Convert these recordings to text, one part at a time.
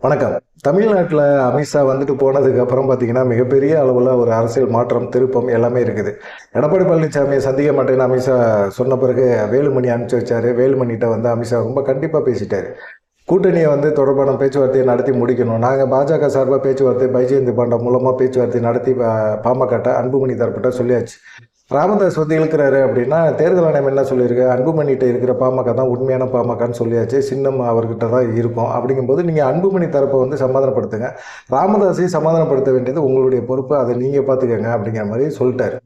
வணக்கம். தமிழ்நாட்டில் அமித்ஷா வந்துட்டு போனதுக்கு அப்புறம் பார்த்தீங்கன்னா, மிகப்பெரிய அளவில் ஒரு அரசியல் மாற்றம், திருப்பம் எல்லாமே இருக்குது. எடப்பாடி பழனிசாமியை சந்திக்க மாட்டேன்னு அமித்ஷா சொன்ன பிறகு வேலுமணி அனுப்பிச்சு வச்சாரு. வேலுமணிகிட்ட வந்து அமித்ஷா ரொம்ப கண்டிப்பாக பேசிட்டாரு. கூட்டணியை வந்து தொடர்பான பேச்சுவார்த்தையை நடத்தி முடிக்கணும். நாங்கள் பாஜக சார்பாக பேச்சுவார்த்தை பைஜெயந்தி பாண்டா மூலமாக பேச்சுவார்த்தை நடத்தி பாமகட்ட அன்புமணி தரப்பிட்ட சொல்லியாச்சு. ராமதாஸ் வந்து இழுக்கிறாரு அப்படின்னா, தேர்தல் ஆணையம் என்ன சொல்லியிருக்கு, அன்புமணிகிட்ட இருக்கிற பாமக தான் உண்மையான பாமகன்னு சொல்லியாச்சு. சின்னம் அவர்கிட்ட தான் இருக்கும். அப்படிங்கும்போது நீங்கள் அன்புமணி தரப்பை வந்து சமாதானப்படுத்துங்க. ராமதாஸையும் சமாதானப்படுத்த வேண்டியது உங்களுடைய பொறுப்பு. அதை நீங்கள் பார்த்துக்கங்க அப்படிங்கிற மாதிரி சொல்லிட்டாரு.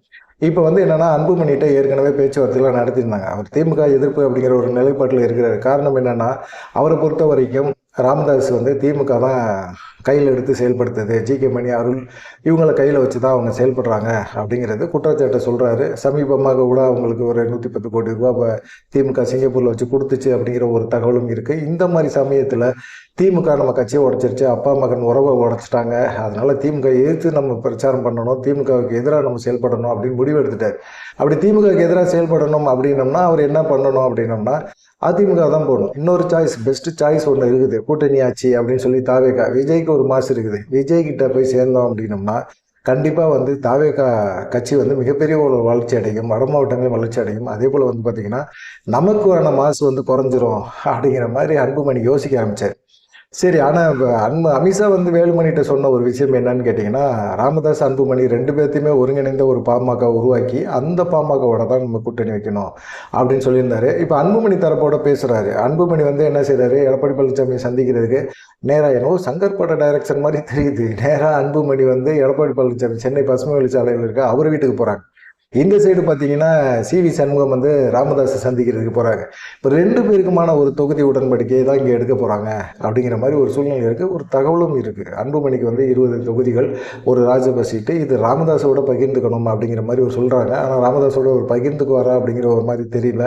இப்போ வந்து என்னன்னா, அன்புமணிகிட்ட ஏற்கனவே பேச்சுவார்த்தைலாம் நடத்தியிருந்தாங்க. அவர் திமுக எதிர்ப்பு அப்படிங்கிற ஒரு நிலைப்பாட்டில் இருக்கிறார். காரணம் என்னன்னா, அவரை பொறுத்த வரைக்கும் ராமதாஸ் வந்து திமுக தான் கையில் எடுத்து செயல்படுத்துது. ஜி.கே. மணி, அருள் இவங்கள கையில் வச்சு தான் அவங்க செயல்படுறாங்க அப்படிங்கிறது குற்றச்சாட்டை சொல்கிறாரு. சமீபமாக கூட அவங்களுக்கு ஒரு 110 கோடி ரூபா திமுக சிங்கப்பூரில் வச்சு கொடுத்துச்சு அப்படிங்கிற ஒரு தகவலும் இருக்குது. இந்த மாதிரி சமயத்தில் திமுக நம்ம கட்சியை உடச்சிருச்சு, அப்பா மகன் உறவை உடச்சிட்டாங்க, அதனால் திமுக எதிர்த்து நம்ம பிரச்சாரம் பண்ணணும், திமுகவுக்கு எதிராக நம்ம செயல்படணும் அப்படின்னு முடிவு எடுத்துட்டார். அப்படி திமுகவுக்கு எதிராக செயல்படணும் அப்படின்னம்னா அவர் என்ன பண்ணணும் அப்படின்னம்னா, அதிமுக தான் போகணும். இன்னொரு சாய்ஸ், பெஸ்ட் சாய்ஸ் ஒன்று இருக்குது, கூட்டணி ஆட்சி அப்படின்னு சொல்லி தாவேகா. விஜய்க்கு ஒரு மாசு இருக்குது. விஜய் கிட்ட போய் சேர்ந்தோம் அப்படின்னம்னா கண்டிப்பாக வந்து தாவேகா கட்சி வந்து மிகப்பெரிய ஒரு வளர்ச்சி அடையும், வட மாவட்டங்களும் வளர்ச்சி அடையும். அதே போல் வந்து பார்த்திங்கன்னா நமக்கான மாசு வந்து குறைஞ்சிரும் அப்படிங்கிற மாதிரி அன்புமணி யோசிக்க ஆரம்பித்தார். சரி, ஆனால் அமித்ஷா வந்து வேலுமணிகிட்ட சொன்ன ஒரு விஷயம் என்னன்னு கேட்டிங்கன்னா, ராமதாஸ் அன்புமணி 2 பேர்த்தையுமே ஒருங்கிணைந்த ஒரு பாமக உருவாக்கி அந்த பாமகவோட தான் நம்ம கூட்டணி வைக்கணும் அப்படின்னு சொல்லியிருந்தாரு. இப்போ அன்புமணி தரப்போட பேசுகிறாரு. அன்புமணி வந்து என்ன செய்கிறாரு, எடப்பாடி பழனிசாமியை சந்திக்கிறதுக்கு நேராக என்னவோ சங்கர் பட டைரக்ஷன் மாதிரி தெரியுது. நேராக அன்புமணி வந்து எடப்பாடி பழனிசாமி சென்னை பசுமை வழிச்சாலையில் இருக்க அவர் வீட்டுக்கு போகிறாங்க. இந்த சைடு பார்த்தீங்கன்னா சி.வி. சண்முகம் வந்து ராமதாஸை சந்திக்கிறதுக்கு போகிறாங்க. இப்போ 2 பேருக்குமான ஒரு தொகுதி உடன்படிக்கையை தான் இங்கே எடுக்க போகிறாங்க அப்படிங்கிற மாதிரி ஒரு சூழ்நிலை இருக்குது. ஒரு தகவலும் இருக்குது. அன்புமணிக்கு வந்து 20 தொகுதிகள், ஒரு ராஜ்யசபா சீட்டு, இது ராமதாஸோட பகிர்ந்துக்கணும் அப்படிங்கிற மாதிரி ஒரு சொல்கிறாங்க. ஆனால் ராமதாஸோட ஒரு பகிர்ந்துக்குவாரா அப்படிங்கிற ஒரு மாதிரி தெரியல.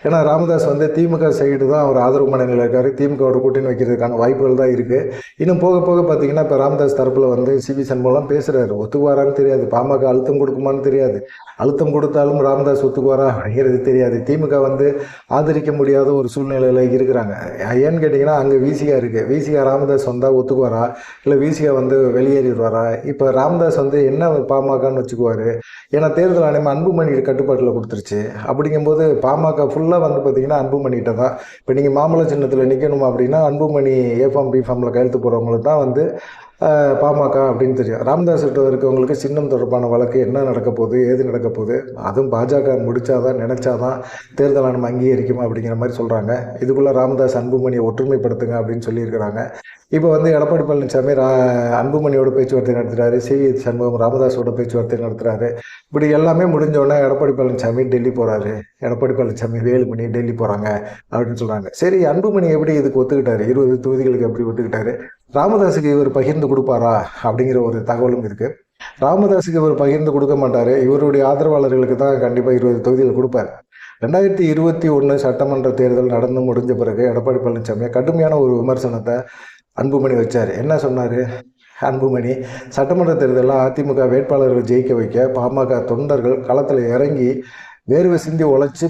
ஏன்னா ராமதாஸ் வந்து திமுக சைடு தான் அவர் ஆதரவு மனநிலையில் இருக்கார். திமுகவோட கூட்டணி வைக்கிறதுக்கான வாய்ப்புகள் தான் இருக்குது. இன்னும் போக போக பார்த்தீங்கன்னா இப்போ ராமதாஸ் தரப்பில் வந்து சி.வி. சண்முகம்லாம் பேசுகிறாரு. ஒத்துக்குவாரான்னு தெரியாது, பாமக அழுத்தம் கொடுக்குமான்னு தெரியாது. அழுத்தம் கொடுத்தாலும் ராமதாஸ் ஒத்துக்குவாரா அப்படிங்கிறது தெரியாது. திமுக வந்து ஆதரிக்க முடியாத ஒரு சூழ்நிலையில் இருக்கிறாங்க. ஏன்னு கேட்டிங்கன்னா அங்கே விசிகா இருக்குது. விசிகா ராமதாஸ் வந்தால் ஒத்துக்குவாரா, இல்லை விசிகா வந்து வெளியேறிடுவாரா? இப்போ ராமதாஸ் வந்து என்ன பாமகன்னு வச்சுக்குவார்? ஏன்னா தேர்தல் ஆணையம் அன்புமணி கட்டுப்பாட்டில் கொடுத்துருச்சு. அப்படிங்கும்போது பாமக ஃபுல்லாக வந்து பார்த்திங்கன்னா அன்புமணிகிட்ட தான். இப்போ நீங்கள் மாம்பழ சின்னத்தில் நிற்கணும் அப்படின்னா அன்புமணி ஏ ஃபார்ம் பி ஃபார்மில் கையெழுத்து போகிறவங்களுக்கு தான் வந்து பாமக அப்படின்னு தெரியும். ராமதாஸ் கிட்ட இருக்கவங்களுக்கு சின்னம் தொடர்பான வழக்கு என்ன நடக்க போகுது, ஏது நடக்க போகுது, அதுவும் பாஜக முடிச்சாதான் நினச்சாதான் தேர்தல் ஆணையம் அங்கீகரிக்கும் அப்படிங்கிற மாதிரி சொல்கிறாங்க. இதுக்குள்ளே ராமதாஸ் அன்புமணியை ஒற்றுமைப்படுத்துங்க அப்படின்னு சொல்லியிருக்கிறாங்க. இப்போ வந்து எடப்பாடி பழனிசாமி அன்புமணியோட பேச்சுவார்த்தை நடத்துகிறாரு. சி.வி. சண்முகம் ராமதாஸோட பேச்சுவார்த்தை நடத்துகிறாரு. இப்படி எல்லாமே முடிஞ்சோடனே எடப்பாடி பழனிசாமி டெல்லி போகிறாரு. எடப்பாடி பழனிசாமி வேலுமணி டெல்லி போகிறாங்க அப்படின்னு சொல்கிறாங்க. சரி, அன்புமணி எப்படி இதுக்கு ஒத்துக்கிட்டாரு? 20 தொகுதிகளுக்கு எப்படி ஒத்துக்கிட்டாரு? ராமதாஸுக்கு இவர் பகிர்ந்து கொடுப்பாரா அப்படிங்கிற ஒரு தகவலும் இருக்குது. ராமதாஸுக்கு இவர் பகிர்ந்து கொடுக்க மாட்டார். இவருடைய ஆதரவாளர்களுக்கு தான் கண்டிப்பாக 20 தொகுதிகள் கொடுப்பார். 2021 சட்டமன்ற தேர்தல் நடந்து முடிஞ்ச பிறகு எடப்பாடி பழனிசாமி கடுமையான ஒரு விமர்சனத்தை அன்புமணி வச்சார். என்ன சொன்னார் அன்புமணி? சட்டமன்ற தேர்தலில் அதிமுக வேட்பாளர்கள் ஜெயிக்க வைக்க பாமக தொண்டர்கள் களத்தில் இறங்கி வேர்வை சிந்தி உழைச்சி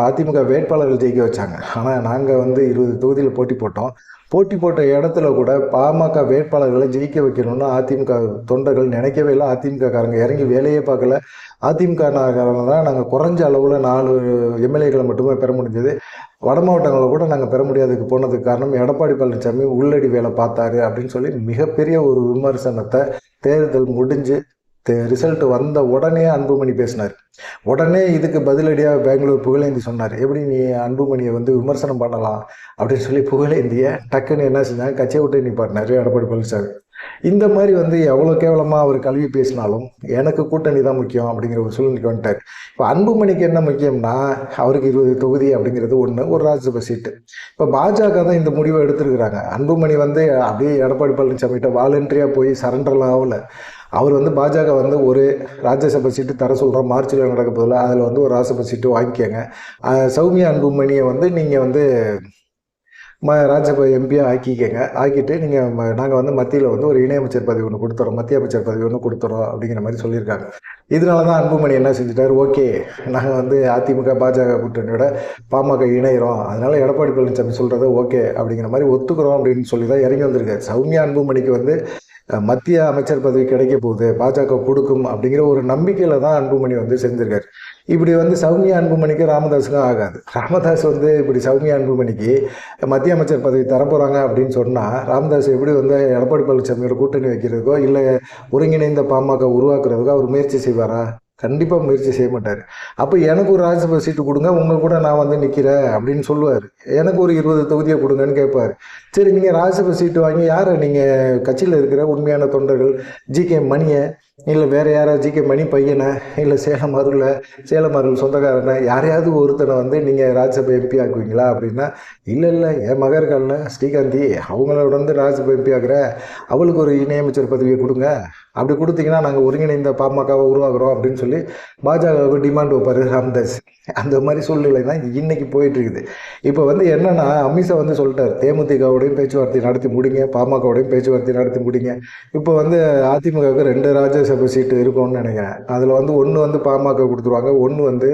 அதிமுக வேட்பாளர்கள் ஜெயிக்க வச்சாங்க. ஆனால் நாங்கள் வந்து 20 தொகுதியில் போட்டி போட்டோம். போட்டி போட்ட இடத்துல கூட பாமக வேட்பாளர்களை ஜெயிக்க வைக்கணும்னு அதிமுக தொண்டர்கள் நினைக்கவே இல்லை. அதிமுக காரங்க இறங்கி வேலையே பார்க்கல. அதிமுக காரங்க தான் நாங்கள் குறைஞ்ச அளவில் 4 எம்எல்ஏக்களை மட்டுமே பெற முடிஞ்சது. வட மாவட்டங்களில் கூட நாங்கள் பெற முடியாதுக்கு போனதுக்கு காரணம் எடப்பாடி பழனிசாமி உள்ளடி வேலை பார்த்தாரு அப்படின்னு சொல்லி மிகப்பெரிய ஒரு விமர்சனத்தை தேர்தல் முடிஞ்சு ரிசல்ட் வந்த உடனே அன்புமணி பேசினார். உடனே இதுக்கு பதிலடியாக பெங்களூர் புகழேந்தி சொன்னார், எப்படி நீ அன்புமணியை வந்து விமர்சனம் பண்ணலாம் அப்படின்னு சொல்லி புகழேந்தியை டக்குன்னு என்ன செஞ்சாங்க, கட்சியை விட்டு நிப்பாட்டினார் எடப்பாடி பழனிசாமி. இந்த மாதிரி வந்து எவ்வளோ கேவலமாக அவர் கல்வி பேசினாலும் எனக்கு கூட்டணி தான் முக்கியம் அப்படிங்கிற ஒரு சூழ்நிலைக்கு வந்துட்டார். இப்போ அன்புமணிக்கு என்ன முக்கியம்னா, அவருக்கு 20 தொகுதி அப்படிங்கிறது ஒன்று, ஒரு ராஜ்யசபா சீட்டு. இப்போ பாஜக தான் இந்த முடிவை எடுத்துருக்குறாங்க. அன்புமணி வந்து அப்படியே எடப்பாடி பழனிசாமிகிட்ட வாலண்டரியாக போய் சரண்டர்லாம் ஆகலை. அவர் வந்து பாஜக வந்து ஒரு ராஜ்யசபா சீட்டு தர சொல்கிறோம், மார்ச்சில் நடக்க போதில் அதில் வந்து ஒரு ராஜ்யசபா சீட்டு வாங்கிக்கோங்க, சௌமியா அன்புமணியை வந்து நீங்கள் வந்து ராஜ்யசபா எம்பியாக ஆக்கிக்கங்க, ஆக்கிட்டு நீங்கள் நாங்கள் வந்து மத்தியில் வந்து ஒரு இணையமைச்சர் பதவி ஒன்று கொடுத்துறோம், மத்திய அமைச்சர் பதவி ஒன்று கொடுத்துறோம் அப்படிங்கிற மாதிரி சொல்லியிருக்காங்க. இதனால தான் அன்புமணி என்ன செஞ்சுட்டார், ஓகே நாங்கள் வந்து அதிமுக பாஜக கூட்டணியோட பாமக இணைகிறோம், அதனால எடப்பாடி பழனிசாமி சொல்கிறத ஓகே அப்படிங்கிற மாதிரி ஒத்துக்கிறோம் அப்படின்னு சொல்லி தான் இறங்கி வந்திருக்காரு. சௌமியா அன்புமணிக்கு வந்து மத்திய அமைச்சர் பதவி கிடைக்க போகுது, பாஜக கொடுக்கும் அப்படிங்கிற ஒரு நம்பிக்கையில தான் அன்புமணி வந்து செஞ்சிருக்காரு. இப்படி வந்து சௌமியா அன்புமணிக்கு ராமதாஸுக்கும் ஆகாது. ராமதாஸ் வந்து இப்படி சௌமியா அன்புமணிக்கு மத்திய அமைச்சர் பதவி தரப்போகிறாங்க அப்படின்னு சொன்னால் ராமதாஸ் எப்படி வந்து எடப்பாடி பழனிசாமியோட கூட்டணி வைக்கிறதுக்கோ இல்லை ஒருங்கிணைந்த பாமக உருவாக்குறதுக்கோ அவர் முயற்சி செய்வாரா? கண்டிப்பாக முயற்சி செய்ய மாட்டார். அப்போ எனக்கு ஒரு ராஜ்யசபா சீட்டு கொடுங்க, உங்கள் கூட நான் வந்து நிற்கிறேன் அப்படின்னு சொல்லுவார். எனக்கு ஒரு 20 தொகுதியை கொடுங்கன்னு கேட்பார். சரி, நீங்கள் ராஜ்யசபா சீட்டு வாங்கி யாரை நீங்கள் கட்சியில் இருக்கிற உண்மையான தொண்டர்கள் ஜி.கே. மணியை இல்லை வேறு யாராவது ஜி.கே. மணி பையனை இல்லை சேலம் அருள் சொந்தக்காரனை யாரையாவது ஒருத்தனை வந்து நீங்கள் ராஜ்யசபா எம்பி ஆக்குவீங்களா அப்படின்னா, இல்லை என் மகர் இருக்கான்ல ஸ்ரீகாந்தி, அவங்களோட வந்து ராஜ்யசபா எம்பி ஆக்குற, அவளுக்கு ஒரு இணையமைச்சர் பதவியை கொடுங்க, அப்படி கொடுத்தீங்கன்னா நாங்கள் ஒருங்கிணைந்த பாமகவை உருவாக்குறோம் அப்படின்னு சொல்லி பாஜகவுக்கு டிமாண்ட் வைப்பார் ராமதாஸ். அந்த மாதிரி சூழ்நிலை தான் இன்னைக்கு போயிட்டு இருக்குது. இப்போ வந்து என்னன்னா, அமித்ஷா வந்து சொல்லிட்டார், தேமுதிகவோடையும் பேச்சுவார்த்தை நடத்தி முடிங்க, பாமகவோடையும் பேச்சுவார்த்தை நடத்தி முடிங்க. இப்போ வந்து அதிமுகவுக்கு 2 ராஜ்யசபா சீட்டு இருக்கும்னு நினைக்கிறேன். அதில் வந்து ஒன்று வந்து பாமக கொடுத்துருவாங்க, ஒன்று வந்து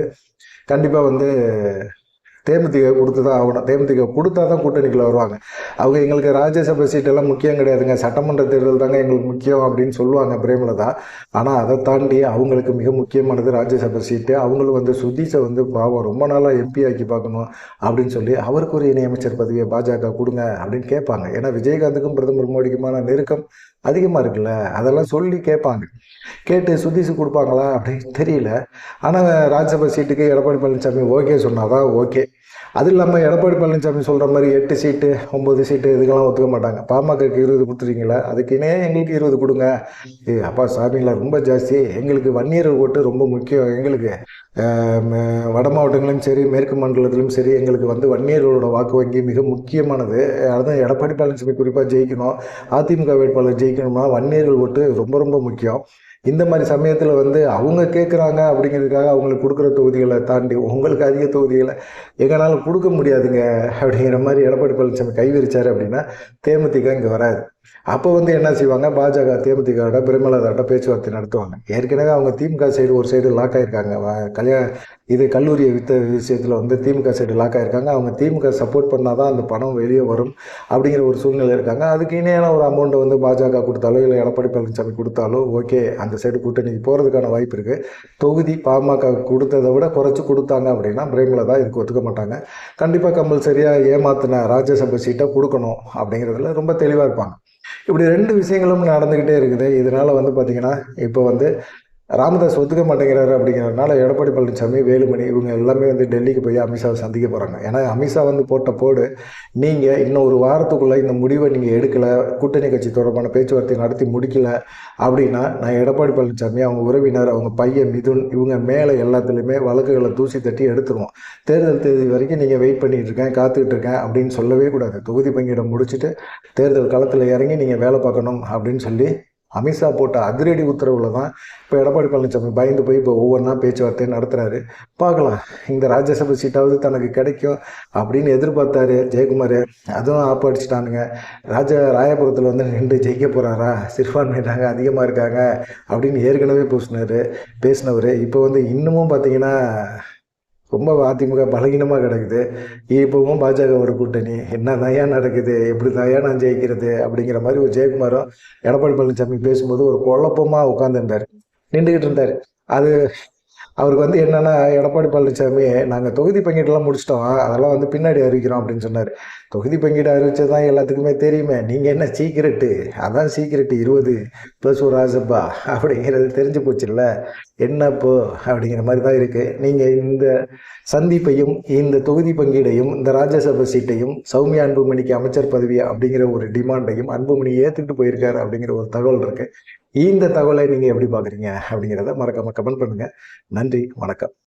கண்டிப்பாக வந்து தேமுதிக கொடுத்து தான் ஆகணும். தேமுதிக கொடுத்தா தான் கூட்டணிக்குள்ள வருவாங்க. அவங்க எங்களுக்கு ராஜ்யசபா சீட்டெல்லாம் முக்கியம் கிடையாதுங்க, சட்டமன்ற தேர்தல் தாங்க எங்களுக்கு முக்கியம் அப்படின்னு சொல்லுவாங்க பிரேமலதா. ஆனால் அதை தாண்டி அவங்களுக்கு மிக முக்கியமானது ராஜ்யசபா சீட்டு. அவங்களும் வந்து சுதீஷை வந்து பாவம் ரொம்ப நாளாக எம்பி ஆக்கி பார்க்கணும் அப்படின்னு சொல்லி அவருக்கு ஒரு இணையமைச்சர் பதவியை பாஜக கொடுங்க அப்படின்னு கேட்பாங்க. ஏன்னா விஜயகாந்துக்கும் பிரதமர் மோடிக்குமான நெருக்கம் அதிகமாக இருக்குல்ல, அதெல்லாம் சொல்லி கேட்பாங்க. கேட்டு சுதீஷு கொடுப்பாங்களா அப்படின்னு தெரியல. ஆனால் ராஜ்யசபா சீட்டுக்கு எடப்பாடி பழனிசாமி ஓகே சொன்னாதான் ஓகே. அது இல்லாமல் எடப்பாடி பழனிசாமி சொல்கிற மாதிரி 8 சீட்டு 9 சீட்டு இதுக்கெல்லாம் ஒத்துக்க மாட்டாங்க. பாமகக்கு 20 கொடுத்துருக்கீங்களா, அதுக்குன்னே எங்களுக்கு 20 கொடுங்க. அப்பா சாமிங்களா ரொம்ப ஜாஸ்தி, எங்களுக்கு வன்னியர்கள் ஓட்டு ரொம்ப முக்கியம், எங்களுக்கு வட மாவட்டங்களிலும் சரி மேற்கு மண்டலத்திலும் சரி எங்களுக்கு வந்து வன்னியர்களோட வாக்கு வங்கி மிக முக்கியமானது. அதுதான் எடப்பாடி பழனிசாமி குறிப்பாக ஜெயிக்கணும், அதிமுக வேட்பாளர் ஜெயிக்கணும்னா வன்னியர்கள் ஓட்டு ரொம்ப ரொம்ப முக்கியம். இந்த மாதிரி சமயத்தில் வந்து அவங்க கேட்குறாங்க அப்படிங்கிறதுக்காக அவங்களுக்கு கொடுக்குற தொகுதிகளை தாண்டி உங்களுக்கு அதிக தொகுதிகளை எங்களால் கொடுக்க முடியாதுங்க அப்படிங்கிற மாதிரி எடப்பாடி பழனிசாமி கை விரிச்சார் அப்படின்னா தேமுதிக இங்கே வராது. அப்போ வந்து என்ன செய்வாங்க, பாஜக தேமுதிகவோட பிரேமலதாட்ட பேச்சுவார்த்தை நடத்துவாங்க. ஏற்கனவே அவங்க திமுக சைடு ஒரு சைடு லாக் ஆகியிருக்காங்க. இது கல்லூரியை வித்த விஷயத்தில் வந்து திமுக சைடு லாக் ஆகியிருக்காங்க. அவங்க திமுக சப்போர்ட் பண்ணால் தான் அந்த பணம் வெளியே வரும் அப்படிங்கிற ஒரு சூழ்நிலை இருக்காங்க. அதுக்கு இணையான ஒரு அமௌண்ட்டை வந்து பாஜக கொடுத்தாலோ இல்லை எடப்பாடி பழனிசாமி கொடுத்தாலோ ஓகே, அந்த சைடு கூட்டணிக்கு போகிறதுக்கான வாய்ப்பு இருக்குது. தொகுதி பாமக கொடுத்ததை விட குறைச்சி கொடுத்தாங்க அப்படின்னா பிரேமலதா இதுக்கு ஒத்துக்க மாட்டாங்க. கண்டிப்பாக கம்பல்சரியாக ஏமாத்தின ராஜ்யசபா சீட்டை கொடுக்கணும் அப்படிங்கிறதுல ரொம்ப தெளிவாக இருப்பாங்க. இப்படி 2 விஷயங்களும் நடந்துக்கிட்டே இருக்குது. இதனால் வந்து பார்த்திங்கன்னா இப்போ வந்து ராமதாஸ் ஒத்துக்க மாட்டேங்கிறாரு அப்படிங்கிறதுனால எடப்பாடி பழனிசாமி, வேலுமணி இவங்க எல்லாமே வந்து டெல்லிக்கு போய் அமித்ஷாவை சந்திக்க போகிறாங்க. ஏன்னா அமித்ஷா வந்து போட்ட போடு, நீங்கள் இன்னும் ஒரு வாரத்துக்குள்ளே இந்த முடிவை நீங்கள் எடுக்கலை, கூட்டணி கட்சி தொடர்பான பேச்சுவார்த்தை நடத்தி முடிக்கலை அப்படின்னா நான் எடப்பாடி பழனிசாமி, அவங்க உறவினர், அவங்க பையன் மிதுன் இவங்க மேலே எல்லாத்துலேயுமே வழக்குகளை தூசி தட்டி எடுத்துருவோம். தேர்தல் தேதி வரைக்கும் நீங்கள் வெயிட் பண்ணிகிட்டு இருக்கேன், காத்துக்கிட்டு இருக்கேன் அப்படின்னு சொல்லவே கூடாது. தொகுதி பங்கீடம் முடிச்சுட்டு தேர்தல் களத்தில் இறங்கி நீங்கள் வேலை பார்க்கணும் அப்படின்னு சொல்லி அமித்ஷா போட்ட அதிரடி உத்தரவில் தான் இப்போ எடப்பாடி பழனிசாமி பயந்து போய் இப்போ ஒவ்வொன்றா பேச்சுவார்த்தையை நடத்துகிறாரு. பார்க்கலாம், இந்த ராஜ்யசபா சீட்டாவது தனக்கு கிடைக்கும் அப்படின்னு எதிர்பார்த்தாரு ஜெயக்குமார். அதுவும் ஆப்படிச்சிட்டானுங்க. ராயபுரத்தில் வந்து நின்று ஜெயிக்க போகிறாரா, சிறுபான்மையினாங்க அதிகமாக இருக்காங்க அப்படின்னு ஏற்கனவே பேசினவர் இப்போ வந்து இன்னமும் பார்த்தீங்கன்னா ரொம்ப அதிமுக பலகீனமாக கிடக்குது. இப்போவும் பாஜகவோட கூட்டணி என்ன தயா நடக்குது, எப்படி தயா நான் ஜெயிக்கிறது அப்படிங்கிற மாதிரி ஒரு ஜெயக்குமாரும் எடப்பாடி பழனிசாமி பேசும்போது ஒரு குழப்பமாக நின்றுக்கிட்டு இருந்தார். அது அவருக்கு வந்து என்னென்னா, எடப்பாடி பழனிசாமி நாங்கள் தொகுதி பங்கீடெல்லாம் முடிச்சிட்டோம், அதெல்லாம் வந்து பின்னாடி அறிவிக்கிறோம் அப்படின்னு சொன்னார். தொகுதி பங்கீடு அறிவிச்சது தான் எல்லாத்துக்குமே தெரியுமே, நீங்கள் என்ன சீக்கிரட்டு, அதான் சீக்கிரட்டு 20 + ஒரு ராஜ்யசபா அப்படிங்கிறது தெரிஞ்சு போச்சுல்ல, என்னப்போ அப்படிங்கிற மாதிரி தான் இருக்குது. நீங்கள் இந்த சந்திப்பையும் இந்த தொகுதி பங்கீடையும் இந்த ராஜ்யசபா சீட்டையும் சௌமியா அன்புமணிக்கு அமைச்சர் பதவி அப்படிங்கிற ஒரு டிமாண்டையும் அன்புமணி ஏற்றுக்கிட்டு போயிருக்காரு அப்படிங்கிற ஒரு தகவல் இருக்குது. இந்த தகவலை நீங்கள் எப்படி பார்க்குறீங்க அப்படிங்கிறத மறக்காமல் கமெண்ட் பண்ணுங்கள். நன்றி, வணக்கம்.